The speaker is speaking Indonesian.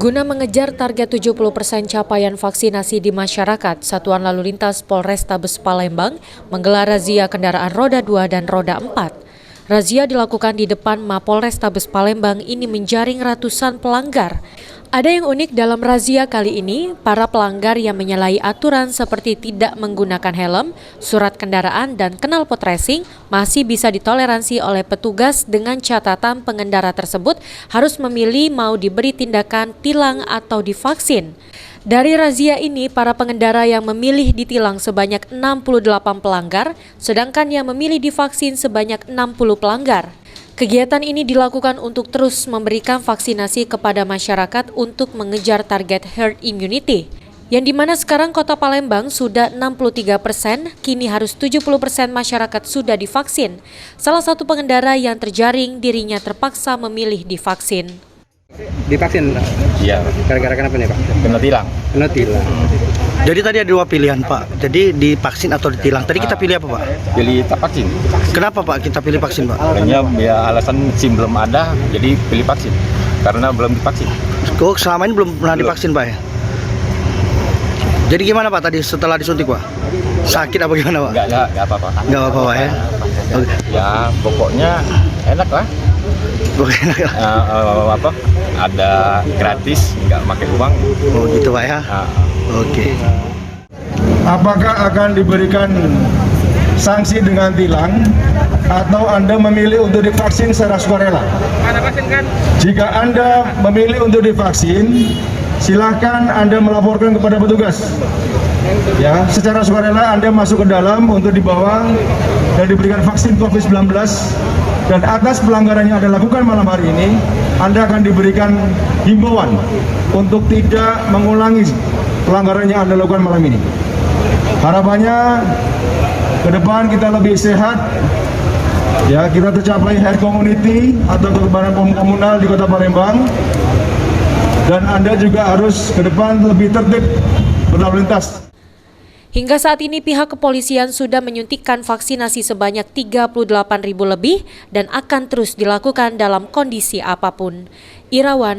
Guna mengejar target 70% capaian vaksinasi di masyarakat, Satuan Lalu Lintas Polrestabes Palembang menggelar razia kendaraan roda 2 dan roda 4. Razia dilakukan di depan Mapolrestabes Palembang ini menjaring ratusan pelanggar. Ada yang unik dalam razia kali ini, para pelanggar yang menyalahi aturan seperti tidak menggunakan helm, surat kendaraan, dan knalpot racing masih bisa ditoleransi oleh petugas dengan catatan pengendara tersebut harus memilih mau diberi tindakan tilang atau divaksin. Dari razia ini, para pengendara yang memilih ditilang sebanyak 68 pelanggar, sedangkan yang memilih divaksin sebanyak 60 pelanggar. Kegiatan ini dilakukan untuk terus memberikan vaksinasi kepada masyarakat untuk mengejar target herd immunity, yang dimana sekarang Kota Palembang sudah 63%, kini harus 70% masyarakat sudah divaksin. Salah satu pengendara yang terjaring dirinya terpaksa memilih divaksin. Divaksin? Iya. Gara-gara kenapa nih Pak? Kena tilang. Kena tilang. Jadi tadi ada dua pilihan Pak, jadi divaksin atau ditilang. Tadi kita pilih apa Pak? Pilih tak vaksin. Kenapa Pak kita pilih vaksin Pak? Hanya ya alasan SIM belum ada, jadi pilih vaksin. Karena belum divaksin. Kok selama ini belum pernah divaksin Pak ya? Jadi gimana Pak tadi setelah disuntik Pak? Sakit apa gimana Pak? Enggak apa-apa. Enggak apa-apa Pak ya? Oke. Ya pokoknya enak lah. Pokoknya enak lah. Ada gratis, nggak pakai uang. Oh gitu Pak ya? Oke. Apakah akan diberikan sanksi dengan tilang atau Anda memilih untuk divaksin secara sukarela? Jika Anda memilih untuk divaksin, silahkan Anda melaporkan kepada petugas. Ya, secara sukarela Anda masuk ke dalam untuk dibawa dan diberikan vaksin COVID-19. Dan atas pelanggaran yang Anda lakukan malam hari ini, Anda akan diberikan himbauan untuk tidak mengulangi pelanggaran yang Anda lakukan malam ini. Harapannya ke depan kita lebih sehat, ya, kita tercapai herd immunity atau kekebalan komunal di Kota Palembang, dan Anda juga harus ke depan lebih tertib berlalu lintas. Hingga saat ini pihak kepolisian sudah menyuntikkan vaksinasi sebanyak 38.000 lebih dan akan terus dilakukan dalam kondisi apapun. Irawan